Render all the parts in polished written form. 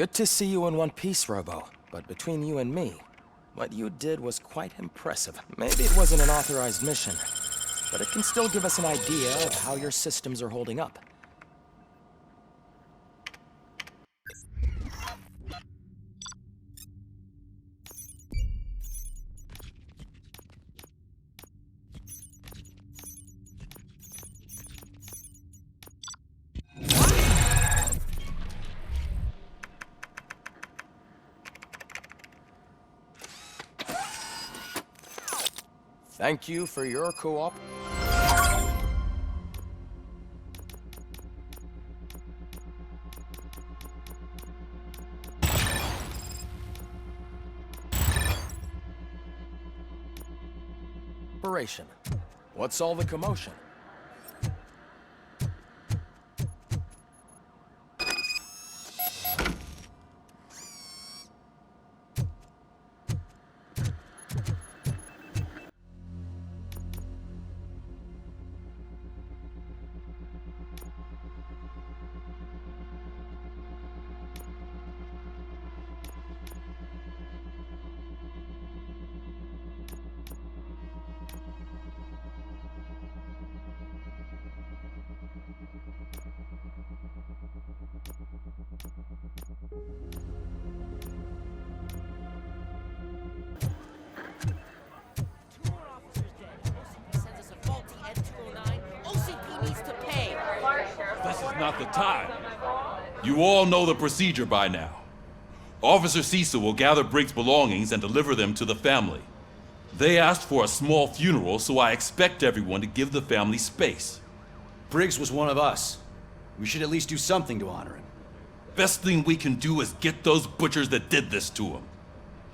Good to see you in one piece, Robo. But between you and me, what you did was quite impressive. Maybe it wasn't an authorized mission, but it can still give us an idea of how your systems are holding up. Thank you for your co-op. Operation. What's all the commotion? This is not the time. You all know the procedure by now. Officer Cecil will gather Briggs' belongings and deliver them to the family. They asked for a small funeral, so I expect everyone to give the family space. Briggs was one of us. We should at least do something to honor him. Best thing we can do is get those butchers that did this to him.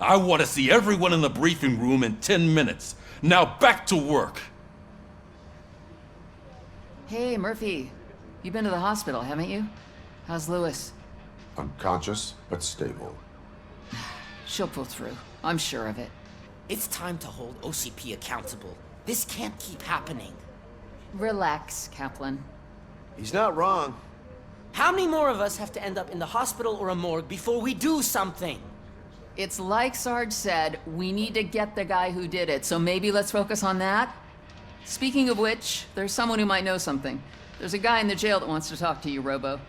I want to see everyone in the briefing room in 10 minutes. Now back to work. Hey, Murphy. You've been to the hospital, haven't you? How's Lewis? Unconscious, but stable. She'll pull through. I'm sure of it. It's time to hold OCP accountable. This can't keep happening. Relax, Kaplan. He's not wrong. How many more of us have to end up in the hospital or a morgue before we do something? It's like Sarge said, we need to get the guy who did it, so maybe let's focus on that? Speaking of which, there's someone who might know something. There's a guy in the jail that wants to talk to you, Robo.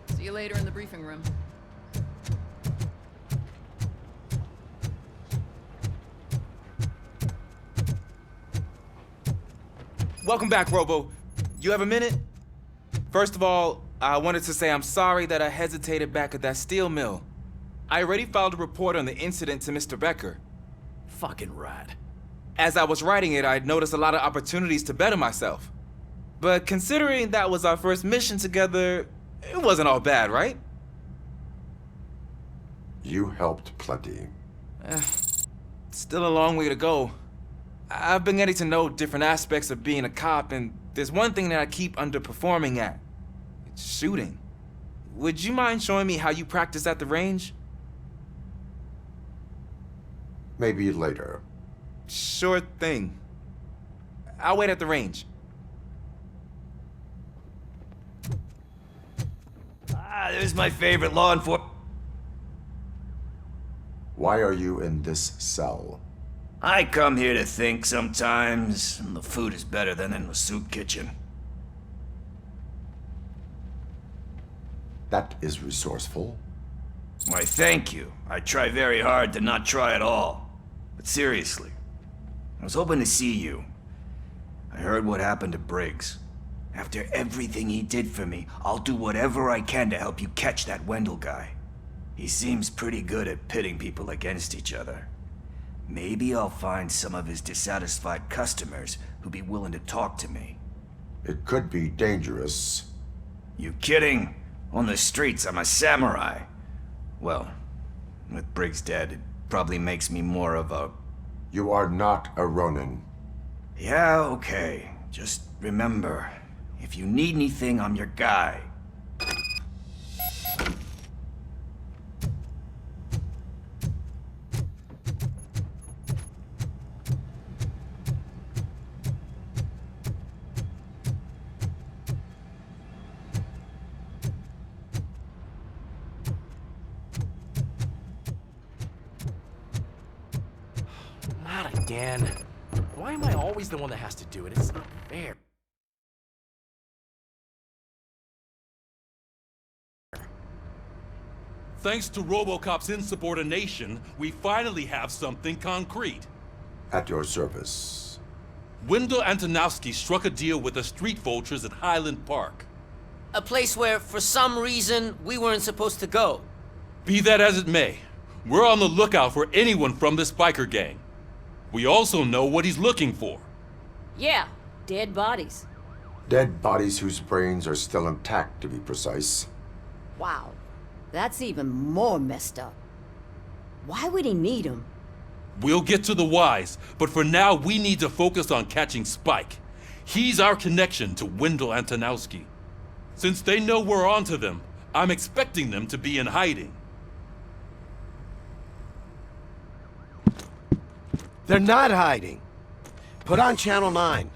See you later in the briefing room. Welcome back, Robo. You have a minute? First of all, I wanted to say I'm sorry that I hesitated back at that steel mill. I already filed a report on the incident to Mr. Becker. Fucking rat. As I was writing it, I'd noticed a lot of opportunities to better myself. But considering that was our first mission together, it wasn't all bad, right? You helped plenty. Still a long way to go. I've been getting to know different aspects of being a cop, and there's one thing that I keep underperforming at. It's shooting. Would you mind showing me how you practice at the range? Maybe later. Sure thing. I'll wait at the range. There's my favorite law enforcement. Why are you in this cell? I come here to think sometimes, and the food is better than in the soup kitchen. That is resourceful. Why, thank you. I try very hard to not try at all. But seriously, I was hoping to see you. I heard what happened to Briggs. After everything he did for me, I'll do whatever I can to help you catch that Wendell guy. He seems pretty good at pitting people against each other. Maybe I'll find some of his dissatisfied customers who'd be willing to talk to me. It could be dangerous. You kidding? On the streets, I'm a samurai. Well, with Briggs dead, it probably makes me more of a... You are not a Ronin. Yeah, okay. Just remember, if you need anything, I'm your guy. again. Why am I always the one that has to do it? It's not fair. Thanks to Robocop's insubordination, we finally have something concrete. At your service. Wendell Antonowski struck a deal with the street vultures at Highland Park. A place where, for some reason, we weren't supposed to go. Be that as it may, we're on the lookout for anyone from this biker gang. We also know what he's looking for. Yeah, dead bodies. Dead bodies whose brains are still intact, to be precise. Wow, that's even more messed up. Why would he need them? We'll get to the whys, but for now we need to focus on catching Spike. He's our connection to Wendell Antonowski. Since they know we're onto them, I'm expecting them to be in hiding. They're not hiding. Put on Channel 9.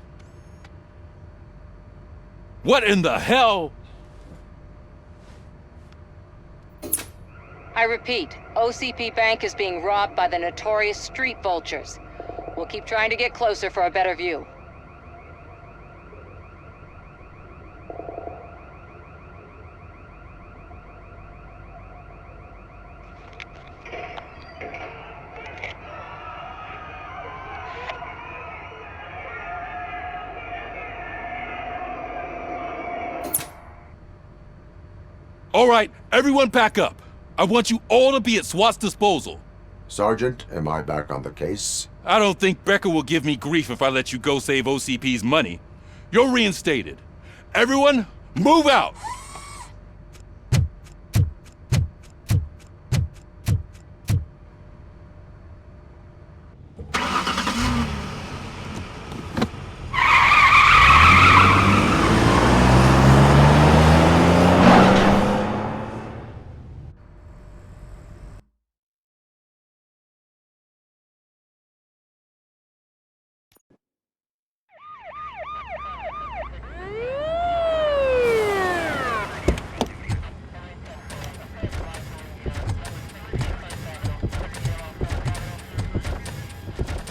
What in the hell? I repeat, OCP Bank is being robbed by the notorious street vultures. We'll keep trying to get closer for a better view. All right, everyone pack up. I want you all to be at SWAT's disposal. Sergeant, am I back on the case? I don't think Becker will give me grief if I let you go save OCP's money. You're reinstated. Everyone, move out!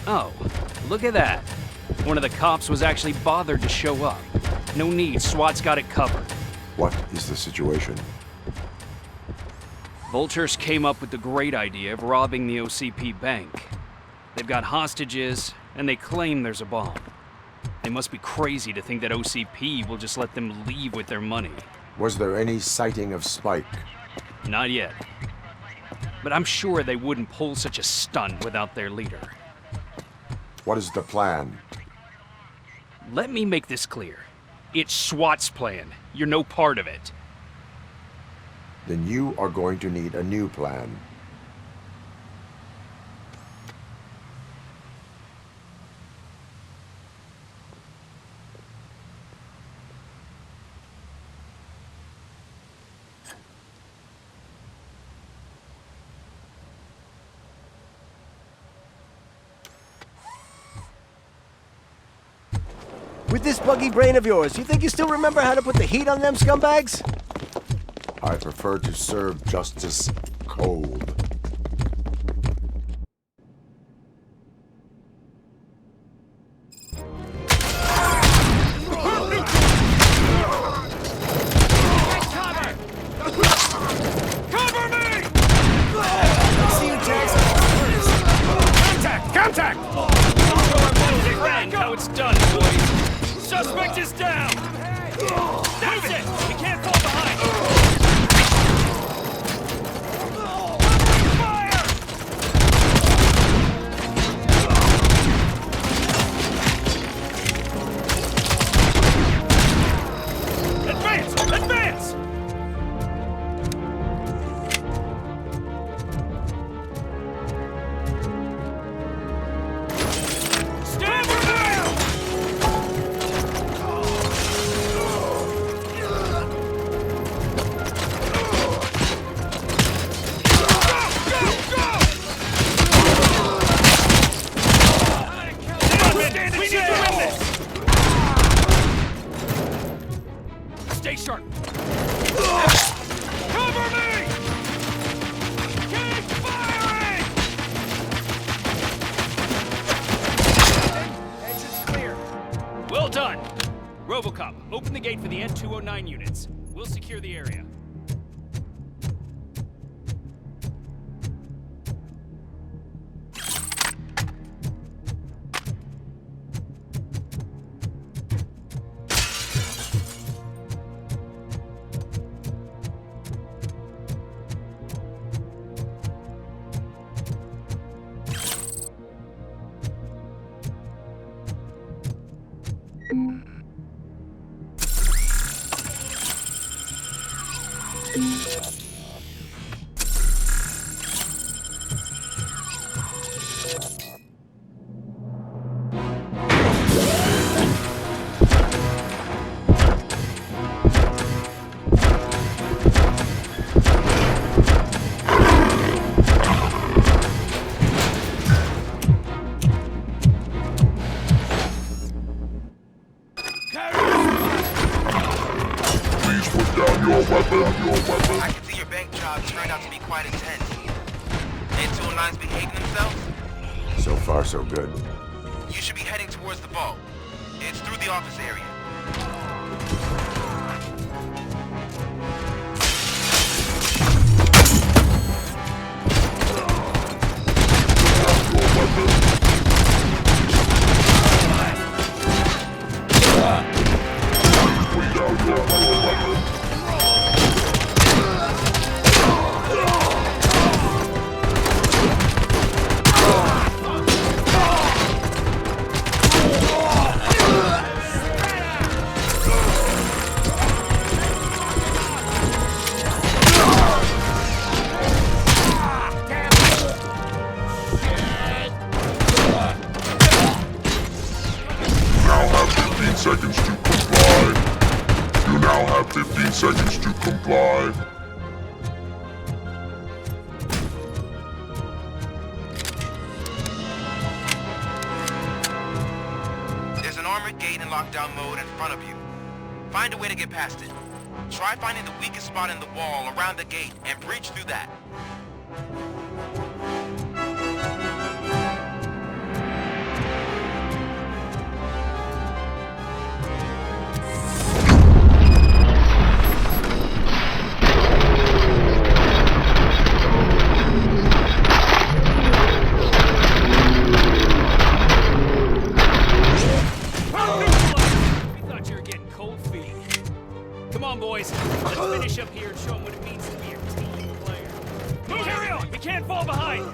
Oh, look at that. One of the cops was actually bothered to show up. No need, SWAT's got it covered. What is the situation? Vultures came up with the great idea of robbing the OCP bank. They've got hostages, and they claim there's a bomb. They must be crazy to think that OCP will just let them leave with their money. Was there any sighting of Spike? Not yet. But I'm sure they wouldn't pull such a stunt without their leader. What is the plan? Let me make this clear. It's SWAT's plan. You're no part of it. Then you are going to need a new plan. With this buggy brain of yours, you think you still remember how to put the heat on them scumbags? I prefer to serve justice cold. Contact! How it's done, boys. Suspect is down! That's it! We can't fall behind! Fire! Advance! Advance! Stand for now! Stay sharp. Cover me! Keep firing! Robocop, open the gate for the N209 units. We'll secure the area. I can see your bank job turned out to be quite intense. N209's behaving themselves? So far, so good. You should be heading towards the vault. It's through the office area. Seconds to comply. You now have 15 seconds to comply. There's an armored gate in lockdown mode in front of you. Find a way to get past it. Try finding the weakest spot in the wall around the gate and breach through that. Come on, boys. Let's finish up here and show them what it means to be a team player. Carry on! We can't fall behind!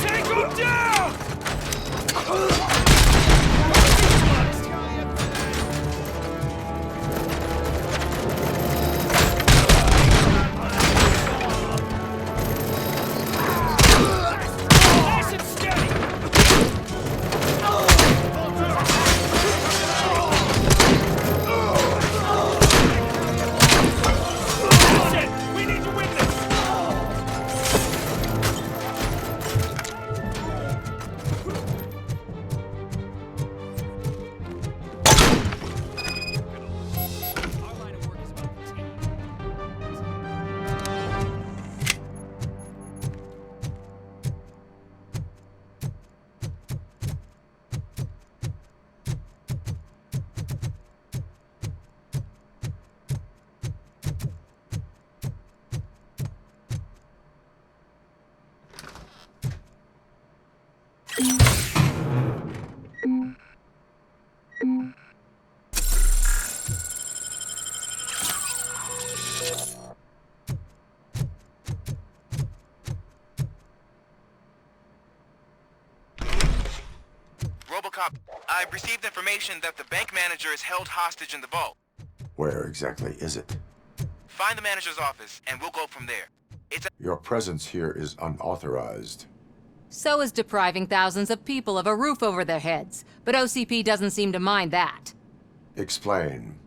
Take him down! Robocop, I've received information that the bank manager is held hostage in the vault. Where exactly is it? Find the manager's office, and we'll go from there. Your presence here is unauthorized. So is depriving thousands of people of a roof over their heads. But OCP doesn't seem to mind that. Explain.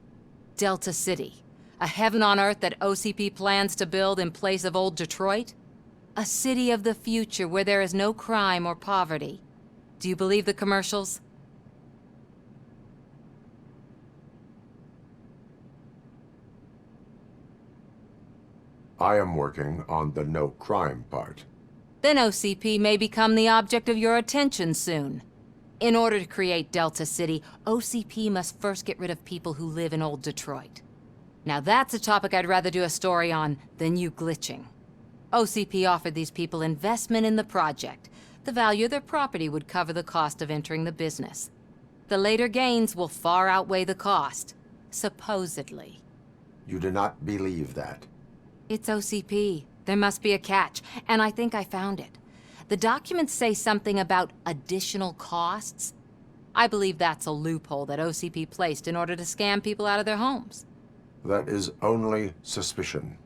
Delta City. A heaven on earth that OCP plans to build in place of old Detroit? A city of the future where there is no crime or poverty. Do you believe the commercials? I am working on the no crime part. Then OCP may become the object of your attention soon. In order to create Delta City, OCP must first get rid of people who live in old Detroit. Now that's a topic I'd rather do a story on than you glitching. OCP offered these people investment in the project. The value of their property would cover the cost of entering the business. The later gains will far outweigh the cost, supposedly. You do not believe that? It's OCP. There must be a catch, and I think I found it. The documents say something about additional costs. I believe that's a loophole that OCP placed in order to scam people out of their homes. That is only suspicion.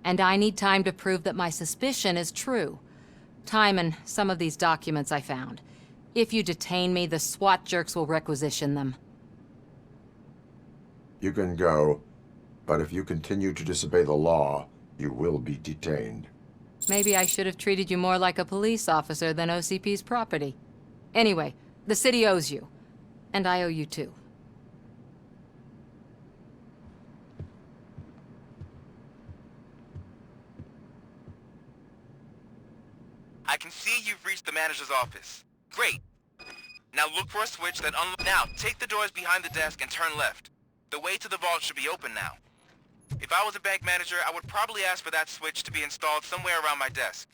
And I need time to prove that my suspicion is true. Time and some of these documents I found. If you detain me, the SWAT jerks will requisition them. You can go, but if you continue to disobey the law, you will be detained. Maybe I should have treated you more like a police officer than OCP's property. Anyway, the city owes you. And I owe you too. I can see you've reached the manager's office. Great. Now look for a switch that unlocks. Now, take the doors behind the desk and turn left. The way to the vault should be open now. If I was a bank manager, I would probably ask for that switch to be installed somewhere around my desk.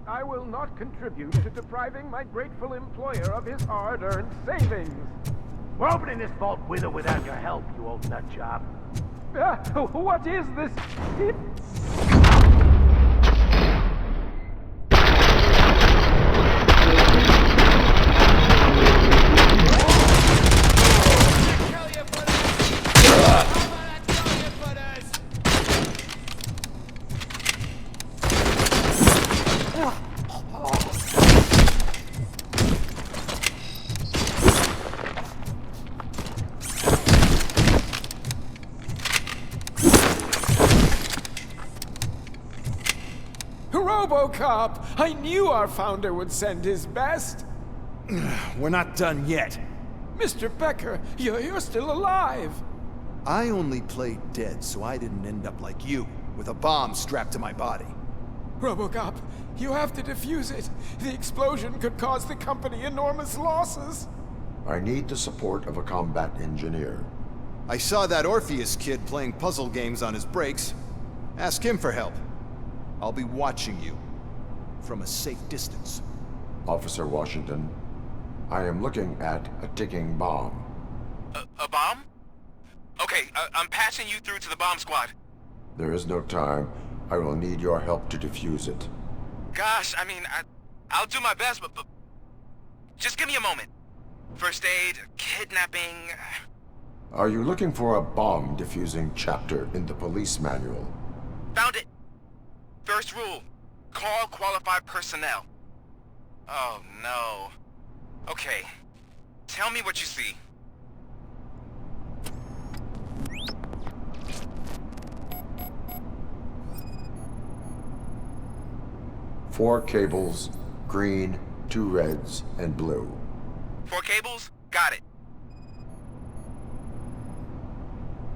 I will not contribute to depriving my grateful employer of his hard-earned savings. We're opening this vault with or without your help, you old nutjob. What is this? Robocop! I knew our founder would send his best! We're not done yet. Mr. Becker, you're still alive! I only played dead so I didn't end up like you, with a bomb strapped to my body. Robocop, you have to defuse it. The explosion could cause the company enormous losses. I need the support of a combat engineer. I saw that Orpheus kid playing puzzle games on his breaks. Ask him for help. I'll be watching you from a safe distance. Officer Washington, I am looking at a ticking bomb. A bomb? Okay, I'm passing you through to the bomb squad. There is no time. I will need your help to defuse it. Gosh, I mean, I'll do my best, but just give me a moment. First aid, kidnapping... Are you looking for a bomb defusing chapter in the police manual? Found it. First rule, call qualified personnel. Oh no. Okay, tell me what you see. Four cables, green, 2 reds, and blue. 4 cables? Got it.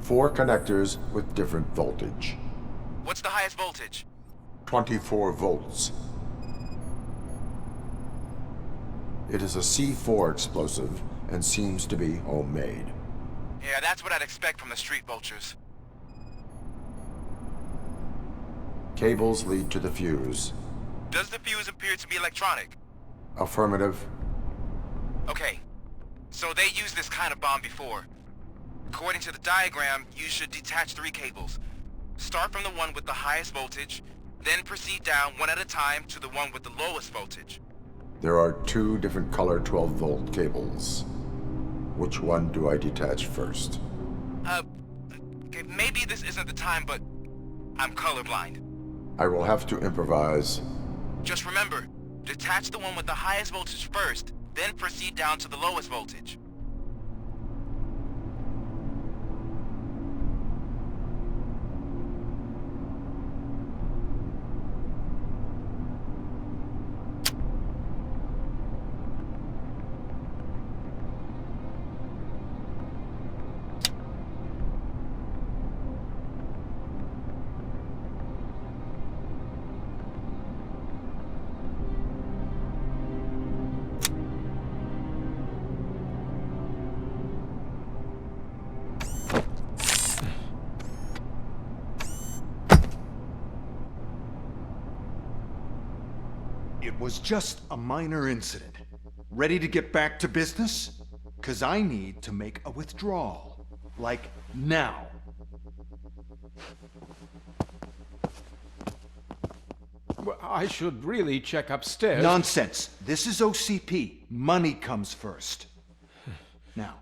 4 connectors with different voltage. What's the highest voltage? 24 volts. It is a C4 explosive and seems to be homemade. Yeah, that's what I'd expect from the street vultures. Cables lead to the fuse. Does the fuse appear to be electronic? Affirmative. Okay, so they used this kind of bomb before. According to the diagram, you should detach 3 cables. Start from the one with the highest voltage, then proceed down one at a time to the one with the lowest voltage. There are 2 different color 12-volt cables. Which one do I detach first? Okay, maybe this isn't the time, but I'm colorblind. I will have to improvise. Just remember, detach the one with the highest voltage first, then proceed down to the lowest voltage. was just a minor incident. Ready to get back to business? 'Cause I need to make a withdrawal. Like, now. Well, I should really check upstairs. Nonsense. This is OCP. Money comes first. Now,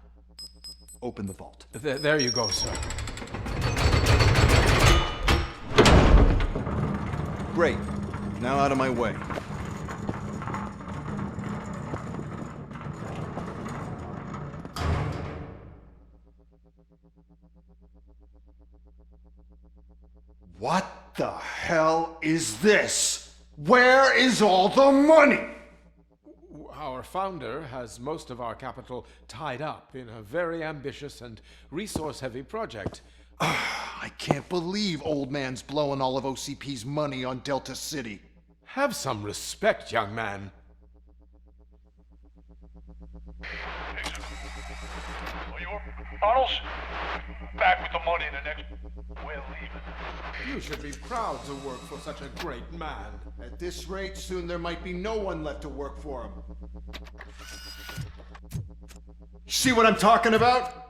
open the vault. There you go, sir. Great. Now out of my way. What the hell is this? Where is all the money? Our founder has most of our capital tied up in a very ambitious and resource-heavy project. I can't believe old man's blowing all of OCP's money on Delta City. Have some respect, young man. Arnold, back with the money in the next... We're leaving. You should be proud to work for such a great man. At this rate, soon there might be no one left to work for him. See what I'm talking about?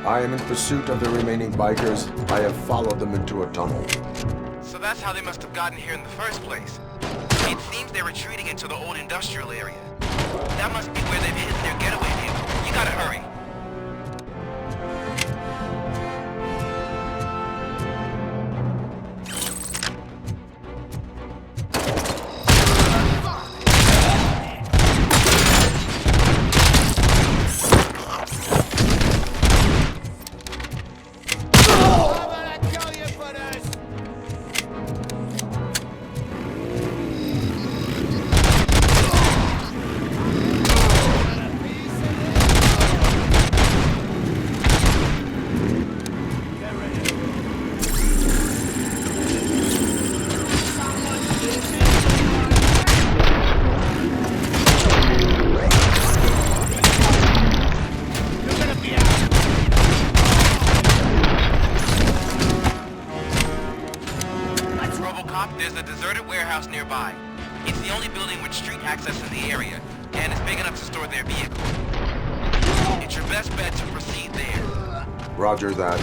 I am in pursuit of the remaining bikers. I have followed them into a tunnel. So that's how they must have gotten here in the first place. It seems they're retreating into the old industrial area. That must be where they've hidden their getaway vehicle. You gotta hurry. There's a deserted warehouse nearby. It's the only building with street access in the area, and it's big enough to store their vehicle. It's your best bet to proceed there. Roger that.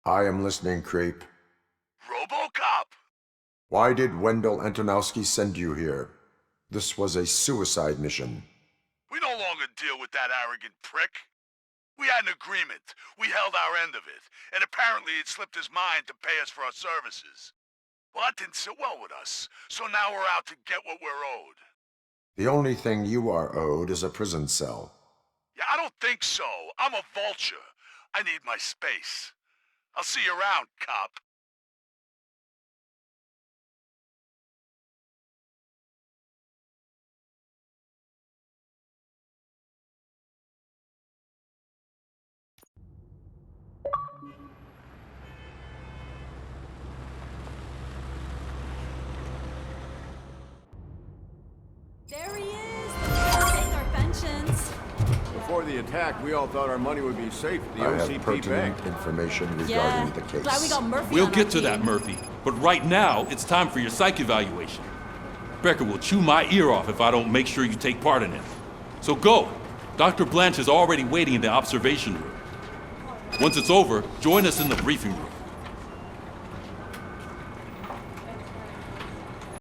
I am listening, Creep. Robocop! Why did Wendell Antonowski send you here? This was a suicide mission. We no longer deal with that arrogant prick. We had an agreement. We held our end of it. And apparently it slipped his mind to pay us for our services. Well, that didn't sit well with us. So now we're out to get what we're owed. The only thing you are owed is a prison cell. Yeah, I don't think so. I'm a vulture. I need my space. I'll see you around, cop. There he is! Take our pensions. Before the attack, we all thought our money would be safe at the I have OCP pertinent bank. information regarding Yeah, the case. glad we got Murphy We'll on get our to that, team. Murphy. But right now, it's time for your psych evaluation. Becker will chew my ear off if I don't make sure you take part in it. So go. Dr. Blanche is already waiting in the observation room. Once it's over, join us in the briefing room.